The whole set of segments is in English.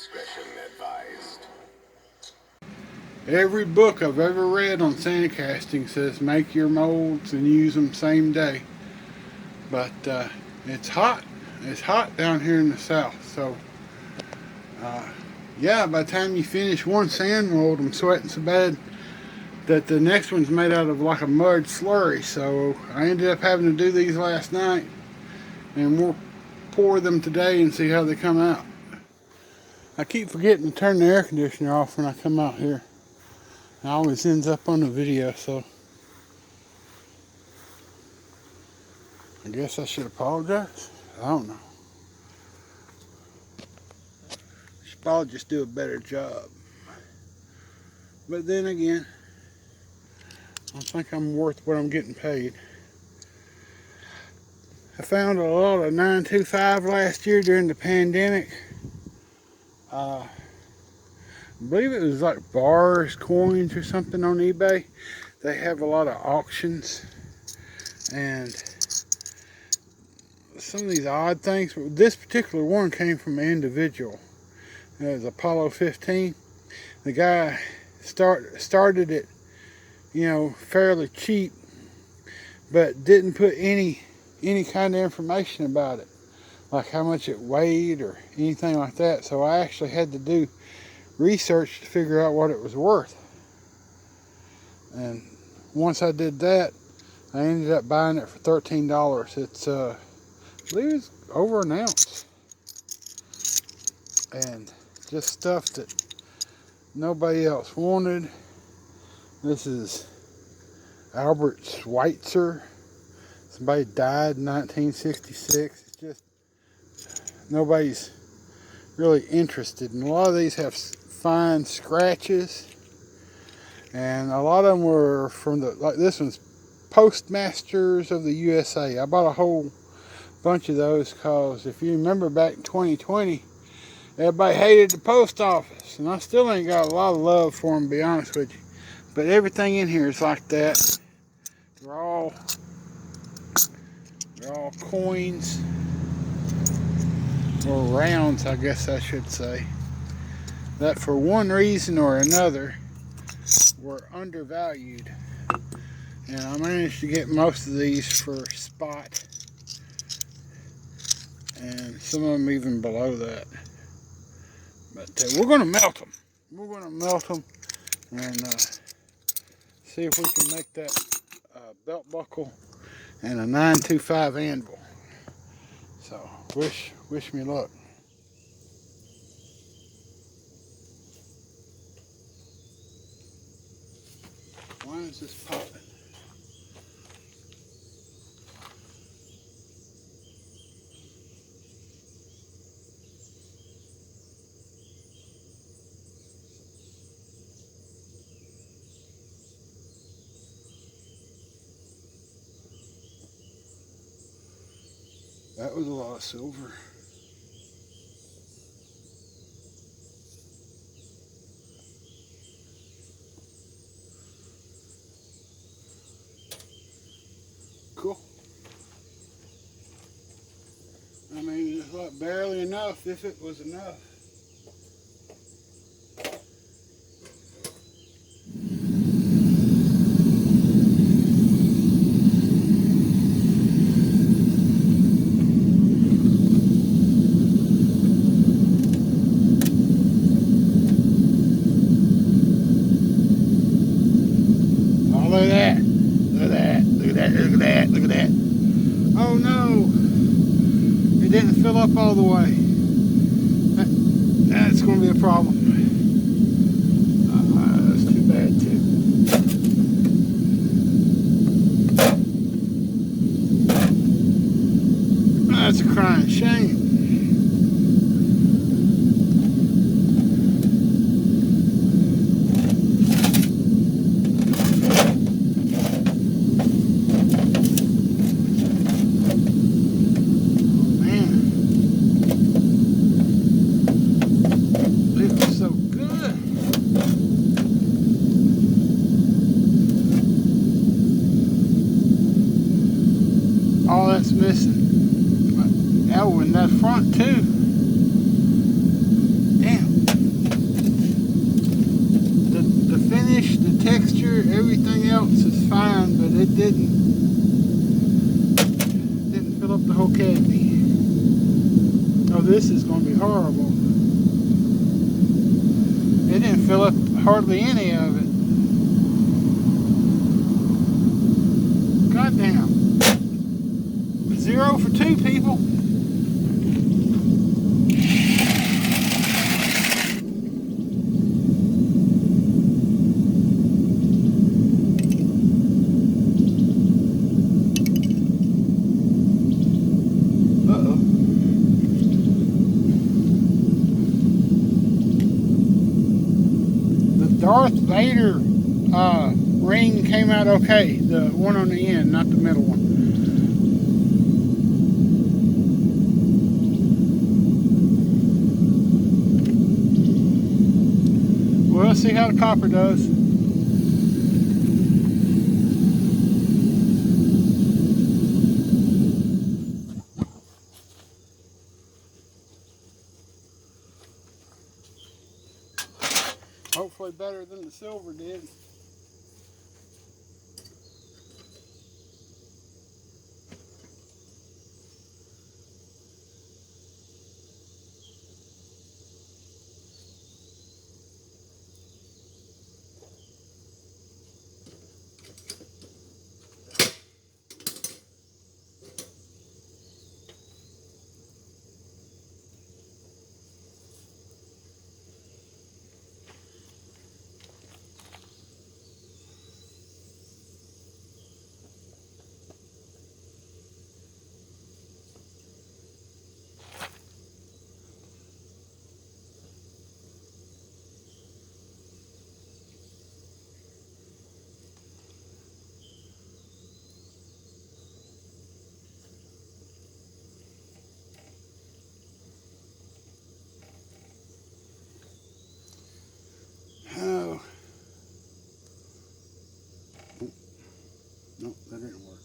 discretion advised. Every book I've ever read on sand casting says make your molds and use them same day. But it's hot. It's hot down here in the south. So, yeah, by the time you finish one sand mold, I'm sweating so bad that the next one's made out of like a mud slurry. So I ended up having to do these last night. And we'll pour them today and see how they come out. I keep forgetting to turn the air conditioner off when I come out here. It always ends up on the video, so I guess I should apologize. I don't know. Should probably just do a better job. But then again, I think I'm worth what I'm getting paid. I found a lot of 925 last year during the pandemic. I believe it was like bars, coins or something on eBay. They have a lot of auctions and some of these odd things. This particular one came from an individual. It was Apollo 15. The guy started it, you know, fairly cheap, but didn't put any kind of information about it, like how much it weighed or anything like that. So I actually had to do research to figure out what it was worth. And once I did that, I ended up buying it for $13. It's I believe it's over an ounce, and just stuff that nobody else wanted. This is Albert Schweitzer. Somebody died in 1966. It's just nobody's really interested. And a lot of these have fine scratches, and a lot of them were from the, like this one's Postmasters of the USA. I bought a whole bunch of those because if you remember back in 2020, everybody hated the post office, and I still ain't got a lot of love for them, to be honest with you. But everything in here is like that. They're all coins, or rounds, I guess I should say, that for one reason or another were undervalued. And I managed to get most of these for spot, and some of them even below that. But we're going to melt them. We're going to melt them and see if we can make that belt buckle and a 925 anvil. So wish me luck. Why is this popping? That was a lot of silver. Cool. I mean, it's like barely enough, if it was enough. Look at that. Look at that. Look at that. Look at that. Look at that. Oh no. It didn't fill up all the way. That's going to be a problem. That's too bad too. That's a crying shame. it didn't fill up the whole cavity. Oh, this is going to be horrible. It didn't fill up hardly any of it. Goddamn. 0 for 2, people. Darth Vader ring came out okay. The one on the end, not the middle one. Well, let's see how the copper does. Hopefully better than the silver did. Oh. Nope, that didn't work.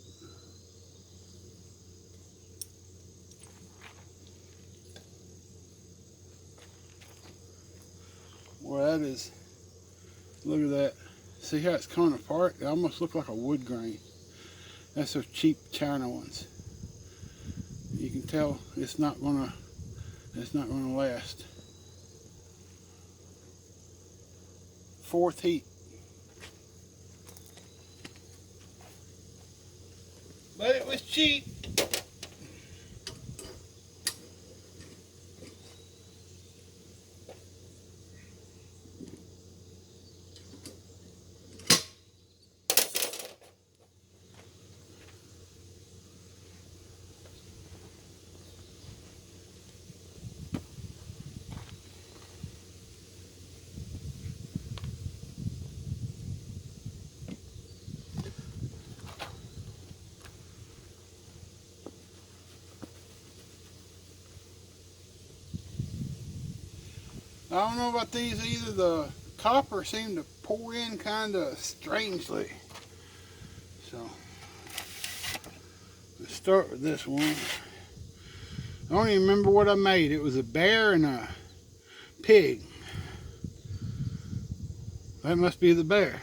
Well, that is, look at that. See how it's coming apart? It almost looks like a wood grain. That's those cheap China ones. You can tell it's not gonna last. 4th heat. But it was cheap. I don't know about these either. The copper seemed to pour in kind of strangely. So, let's start with this one. I don't even remember what I made. It was a bear and a pig. That must be the bear.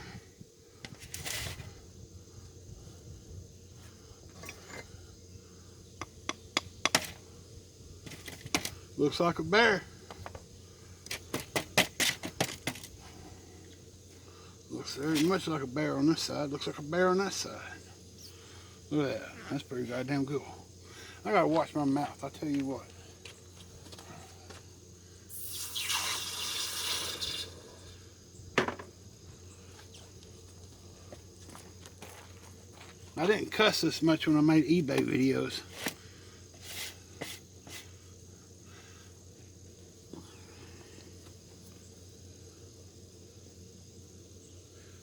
Looks like a bear. Looks very much like a bear on this side. Looks like a bear on that side. Look at that. That's pretty goddamn cool. I gotta watch my mouth, I tell you what. I didn't cuss this much when I made eBay videos.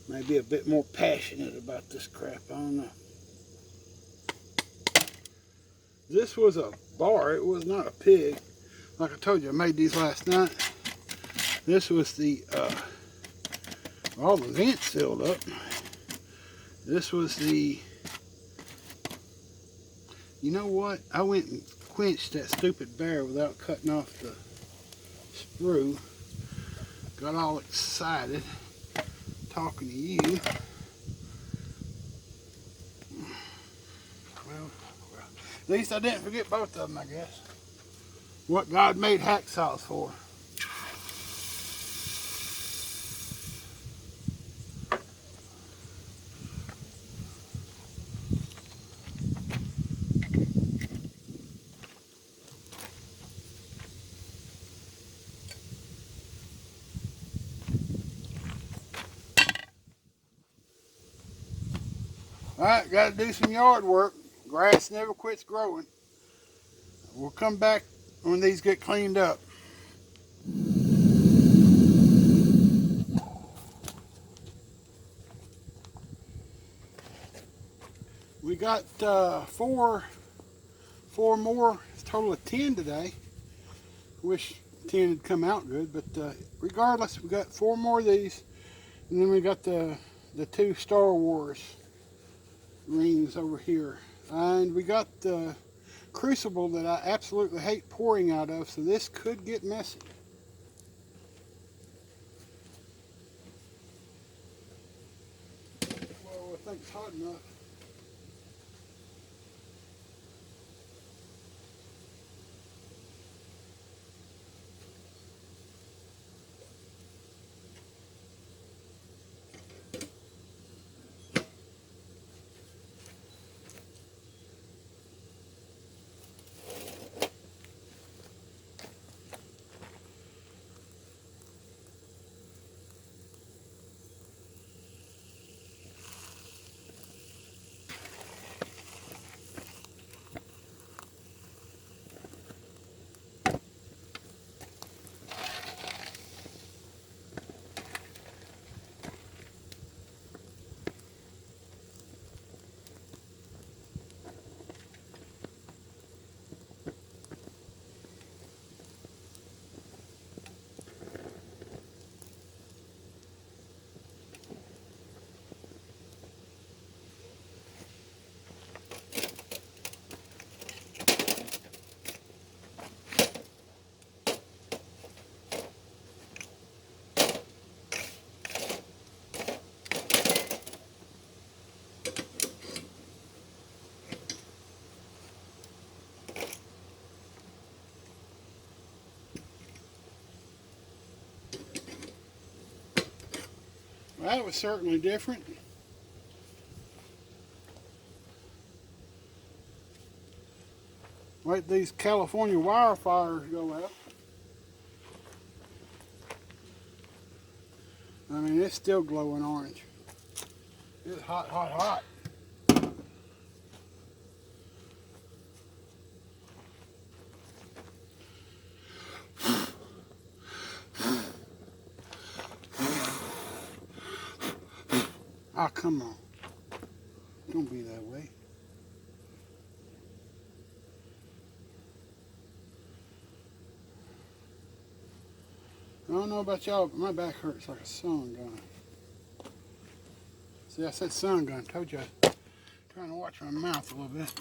Maybe a bit more passionate about this crap, I don't know. This was a bar, it was not a pig. Like I told you, I made these last night. This was the, all the vents filled up. This was the, you know what? I went and quenched that stupid bear without cutting off the sprue. Got all excited talking to you. At least I didn't forget both of them, I guess. What God made hacksaws for. Alright, got to do some yard work. Grass never quits growing. We'll come back when these get cleaned up. We got four more. It's a total of 10 today. Wish 10 had come out good, but regardless, we got 4 more of these. And then we got the 2 Star Wars rings over here. And we got the crucible that I absolutely hate pouring out of, so this could get messy. Well, I think it's hot enough. Well, that was certainly different. Wait, these California wildfires go out. I mean, it's still glowing orange. It's hot, hot, hot. Oh, come on. Don't be that way. I don't know about y'all, but my back hurts like a sun gun. See, I said sun gun. Told you I was trying to watch my mouth a little bit.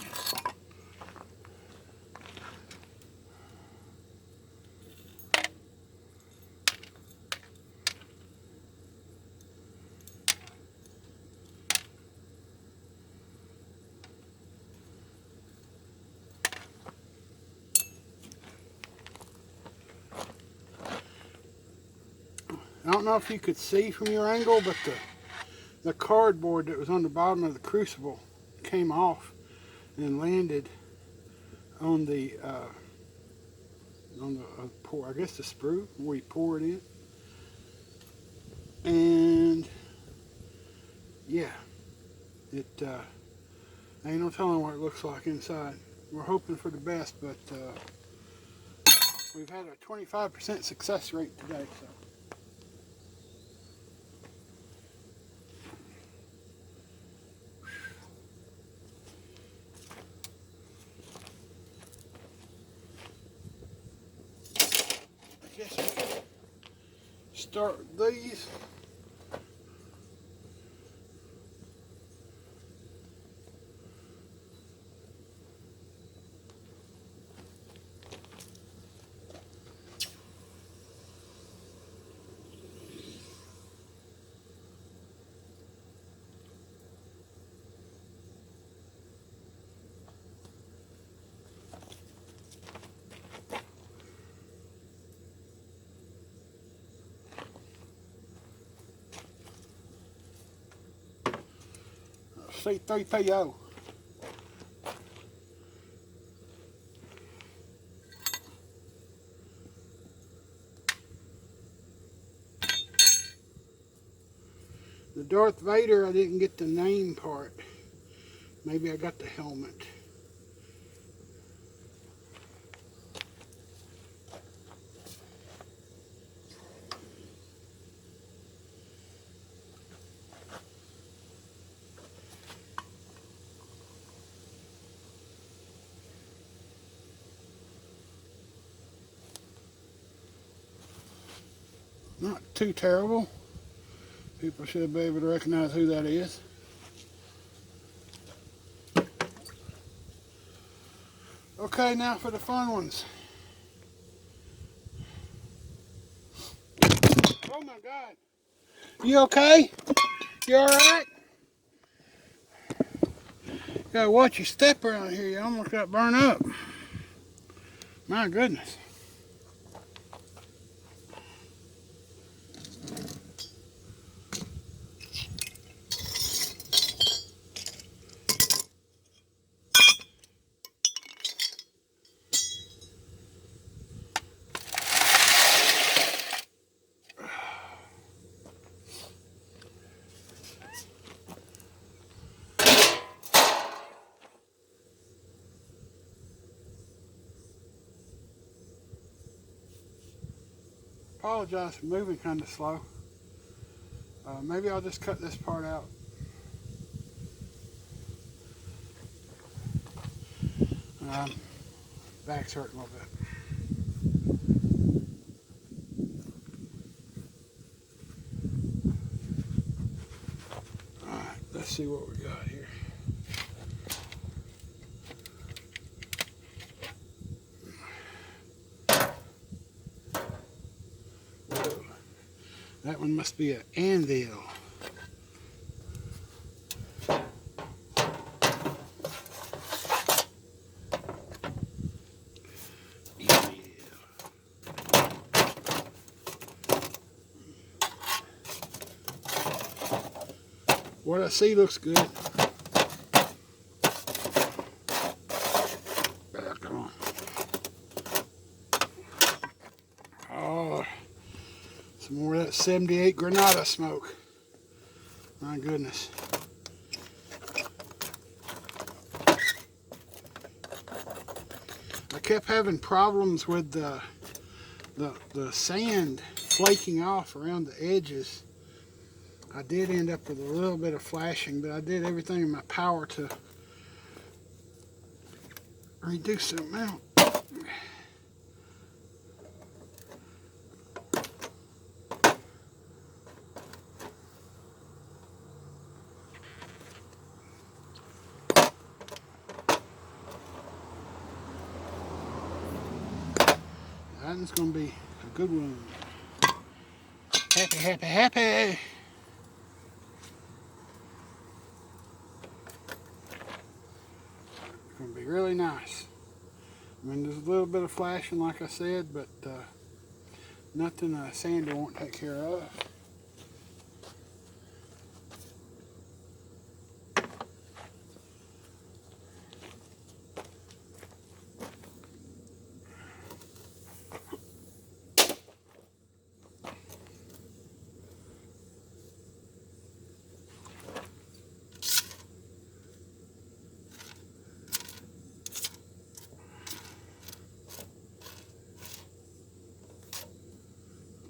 I don't know if you could see from your angle, but the cardboard that was on the bottom of the crucible came off and landed on the pour, I guess the sprue where you pour it in. And yeah, it ain't no telling what it looks like inside. We're hoping for the best, but we've had a 25% success rate today. So. I guess we can start these. C3PO. The Darth Vader, I didn't get the name part. Maybe I got the helmet. Not too terrible. People should be able to recognize who that is. Okay, now for the fun ones. Oh my God. You okay? You alright? Gotta watch your step around here. You almost got burned up. My goodness. Apologize for moving kind of slow. Maybe I'll just cut this part out. Back's hurting a little bit. Alright, let's see what we got here. Whoa. That one must be an anvil. What I see looks good. Come on. Oh, some more of that 78 Granada smoke. My goodness. I kept having problems with the sand flaking off around the edges. I did end up with a little bit of flashing, but I did everything in my power to reduce the amount. That one's going to be a good one. Happy, happy, happy. It's going to be really nice. I mean, there's a little bit of flashing, like I said, but nothing a sander won't take care of.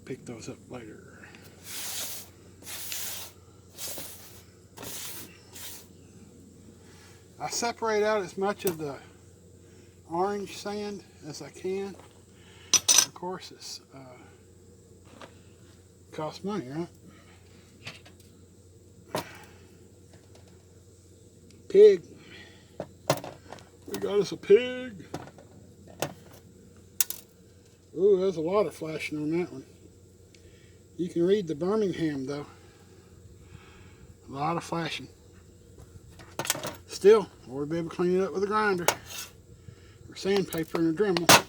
Pick those up later. I separate out as much of the orange sand as I can. Of course, it's costs money, right? Pig. We got us a pig. Ooh, there's a lot of flashing on that one. You can read the Birmingham though. A lot of flashing. Still, we'll be able to clean it up with a grinder or sandpaper and a Dremel.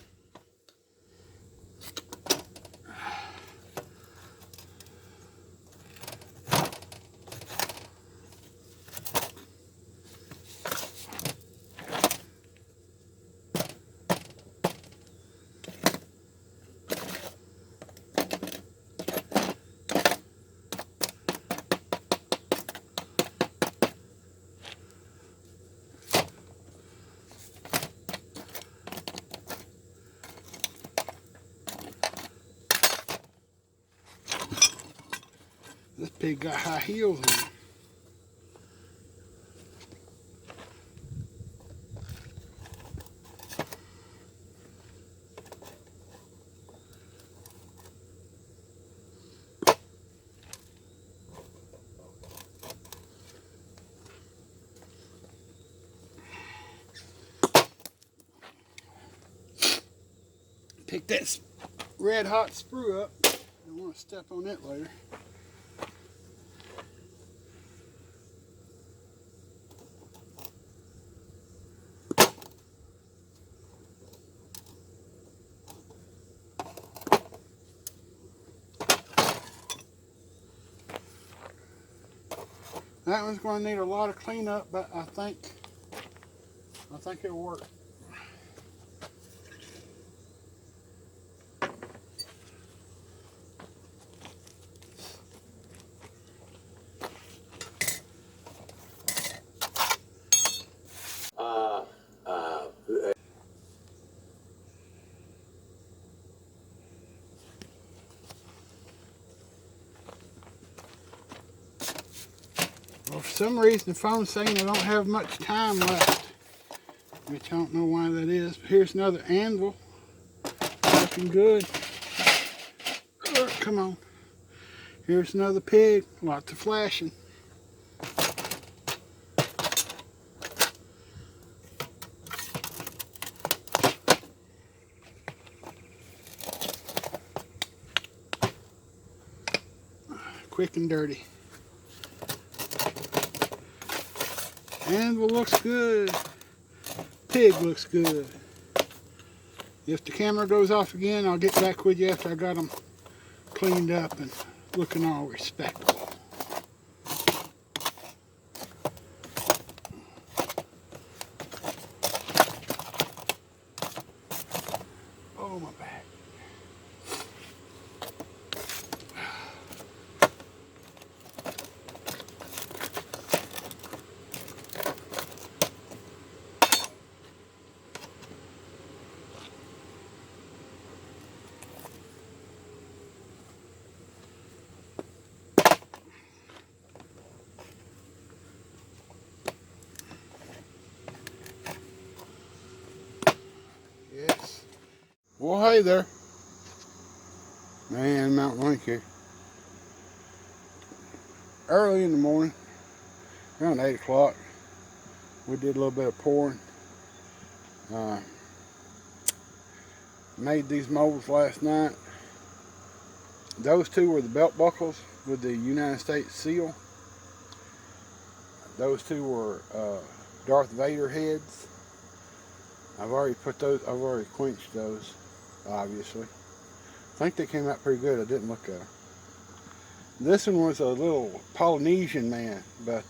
This pig got high heels on. Pick that red hot sprue up. I want to step on it later. That one's going to need a lot of cleanup, but I think it'll work. Well, for some reason the phone's saying I don't have much time left, which I don't know why that is. But here's another anvil, looking good. Come on. Here's another pig, lots of flashing. Quick and dirty. Anvil looks good. Pig looks good. If the camera goes off again, I'll get back with you after I got them cleaned up and looking all respectable. Oh, my back. Yes. Well, hey there. Man, Mountain Lake here. Early in the morning, around 8 o'clock, we did a little bit of pouring. Made these molds last night. Those two were the belt buckles with the United States seal. Those two were Darth Vader heads. I've already quenched those, obviously. I think they came out pretty good. I didn't look at them. This one was a little Polynesian man, but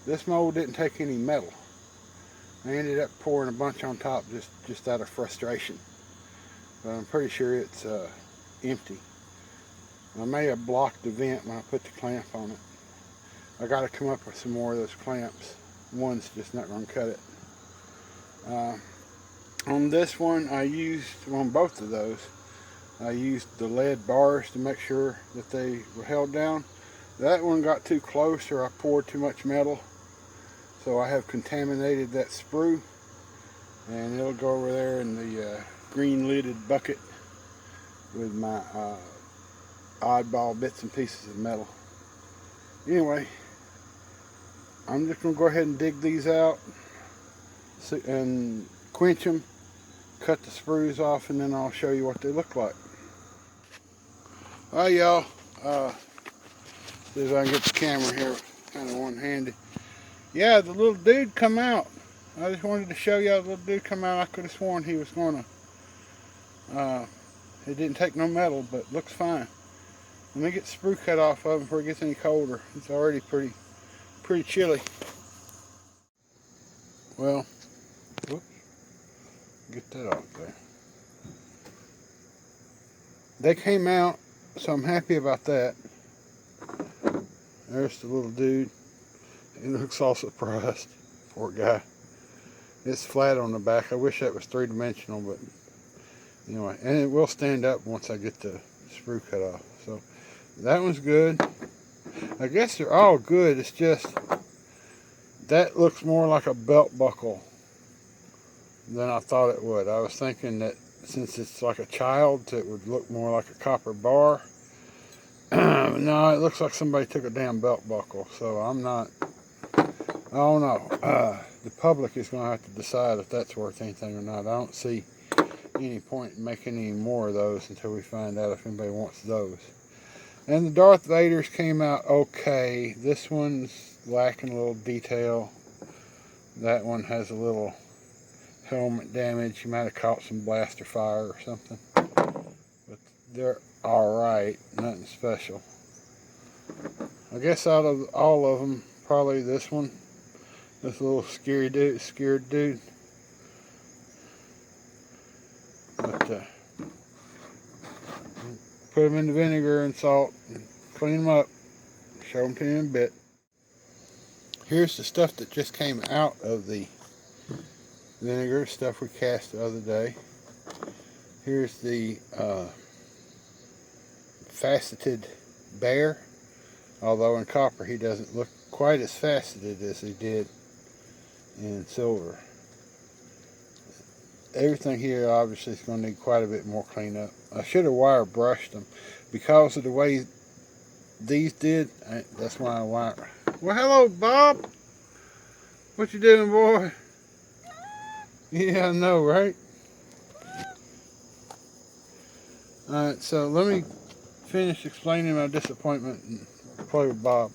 this mold didn't take any metal. I ended up pouring a bunch on top just out of frustration. But I'm pretty sure it's empty. I may have blocked the vent when I put the clamp on it. I got to come up with some more of those clamps. One's just not going to cut it. On this one, on both of those, I used the lead bars to make sure that they were held down. That one got too close, or I poured too much metal, so I have contaminated that sprue, and it'll go over there in the green lidded bucket with my oddball bits and pieces of metal. Anyway, I'm just going to go ahead and dig these out and quench them, cut the sprues off, and then I'll show you what they look like. Alright, y'all, see if I can get the camera here kind of one-handed. Yeah, the little dude come out. I just wanted to show y'all the little dude come out. I could have sworn he was going to, it didn't take no metal, but looks fine. Let me get the sprue cut off of him before it gets any colder. It's already pretty chilly. Well, whoops, get that off there. They came out, so I'm happy about that. There's the little dude. He looks all surprised. Poor guy. It's flat on the back. I wish that was three-dimensional, but anyway. And it will stand up once I get the sprue cut off. So that one's good. I guess they're all good. It's just that looks more like a belt buckle than I thought it would. I was thinking that since it's like a child's, it would look more like a copper bar. No, it looks like somebody took a damn belt buckle. So I'm not. I don't know. The public is going to have to decide if that's worth anything or not. I don't see any point in making any more of those until we find out if anybody wants those. And the Darth Vaders came out okay. This one's lacking a little detail. That one has a little helmet damage. You might have caught some blaster fire or something. But they're alright. Nothing special. I guess out of all of them, probably this one. This little scared dude. But put them in the vinegar and salt and clean them up. Show them to you in a bit. Here's the stuff that just came out of the vinegar, stuff we cast the other day. Here's the faceted bear. Although in copper he doesn't look quite as faceted as he did in silver. Everything here obviously is going to need quite a bit more cleanup. I should have wire brushed them because of the way these did. That's why I wire. Well, hello, Bob. What you doing, boy? Yeah, I know, right? Alright, so let me finish explaining my disappointment and play with Bob.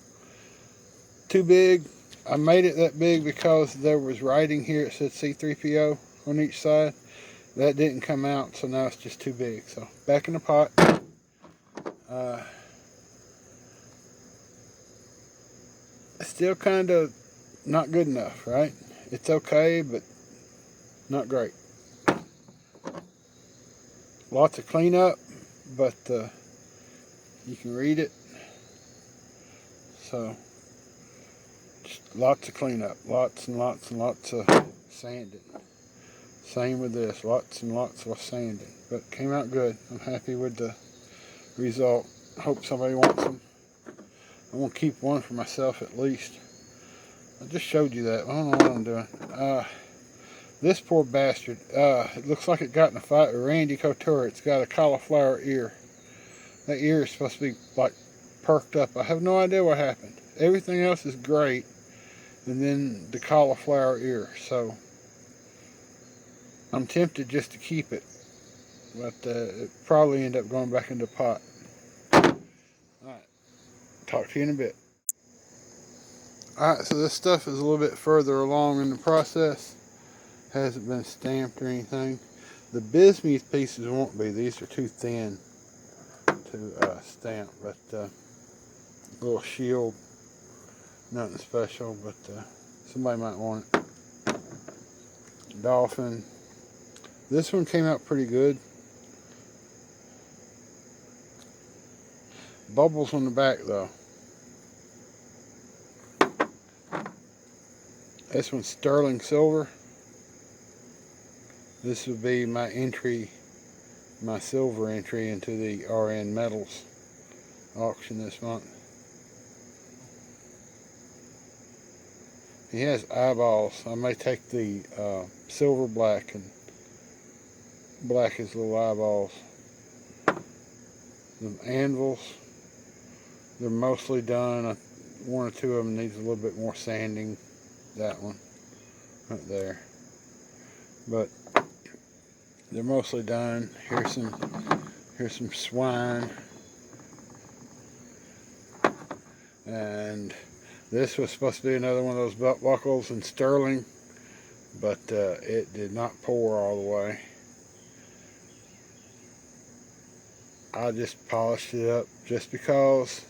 Too big. I made it that big because there was writing here. It said C3PO on each side. That didn't come out, so now it's just too big. So back in the pot. Still kind of not good enough, right? It's okay, but not great. Lots of cleanup, but you can read it. So just lots of cleanup, lots and lots and lots of sanding. Same with this, lots and lots of sanding. But it came out good. I'm happy with the result. Hope somebody wants them. I want to keep one for myself at least. I just showed you that. I don't know what I'm doing. This poor bastard, it looks like it got in a fight with Randy Couture. It's got a cauliflower ear. That ear is supposed to be like perked up. I have no idea what happened. Everything else is great. And then the cauliflower ear. So I'm tempted just to keep it. But it probably end up going back in the pot. Alright. Talk to you in a bit. Alright, so this stuff is a little bit further along in the process. Hasn't been stamped or anything. The bismuth pieces won't be. These are too thin to stamp. But little shield. Nothing special, but somebody might want it. Dolphin. This one came out pretty good. Bubbles on the back though. This one's sterling silver. This would be my entry, my silver entry into the RN Metals auction this month. He has eyeballs. I may take the silver black and black his little eyeballs. The anvils, they're mostly done. One or two of them needs a little bit more sanding. That one, right there. But they're mostly done. Here's some swine. And this was supposed to be another one of those belt buckles in sterling, but it did not pour all the way. I just polished it up just because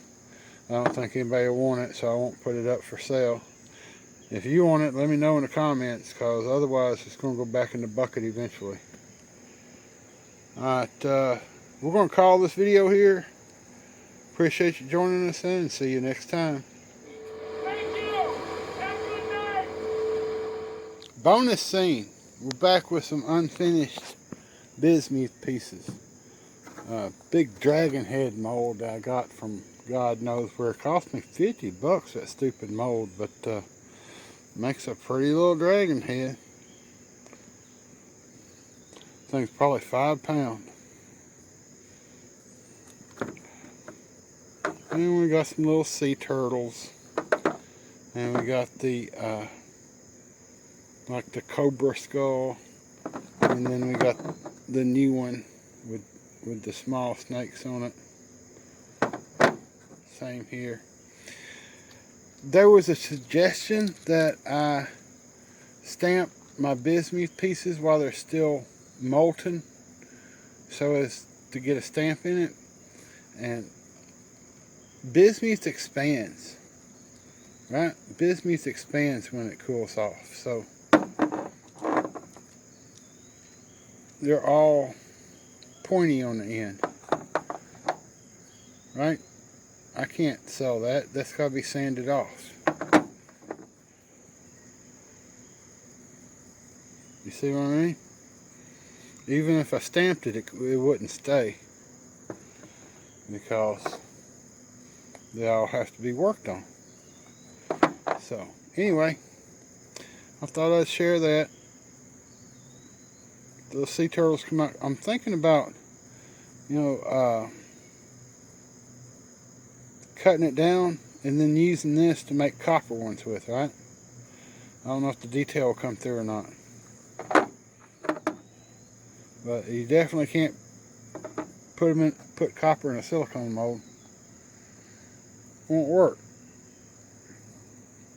I don't think anybody will want it, so I won't put it up for sale. If you want it, let me know in the comments, because otherwise it's going to go back in the bucket eventually. Alright, we're going to call this video here. Appreciate you joining us and see you next time. Thank you. Have a good night. Bonus scene. We're back with some unfinished bismuth pieces. Big dragon head mold that I got from God knows where. It cost me $50, that stupid mold, but makes a pretty little dragon head. Thing's probably 5 pounds. And we got some little sea turtles. And we got the, like the cobra skull. And then we got the new one with the small snakes on it. Same here. There was a suggestion that I stamp my bismuth pieces while they're still molten, so as to get a stamp in it. And bismuth expands, right? Bismuth expands when it cools off, so they're all pointy on the end, right? I can't sell that. That's got to be sanded off. You see what I mean? Even if I stamped it, it wouldn't stay, because they all have to be worked on. So anyway, I thought I'd share that. The sea turtles come out. I'm thinking about, cutting it down and then using this to make copper ones with, right? I don't know if the detail will come through or not. But you definitely can't put copper in a silicone mold. Won't work.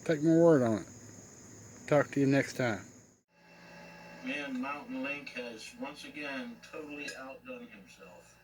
Take my word on it. Talk to you next time. Man, Mountain Link has once again totally outdone himself.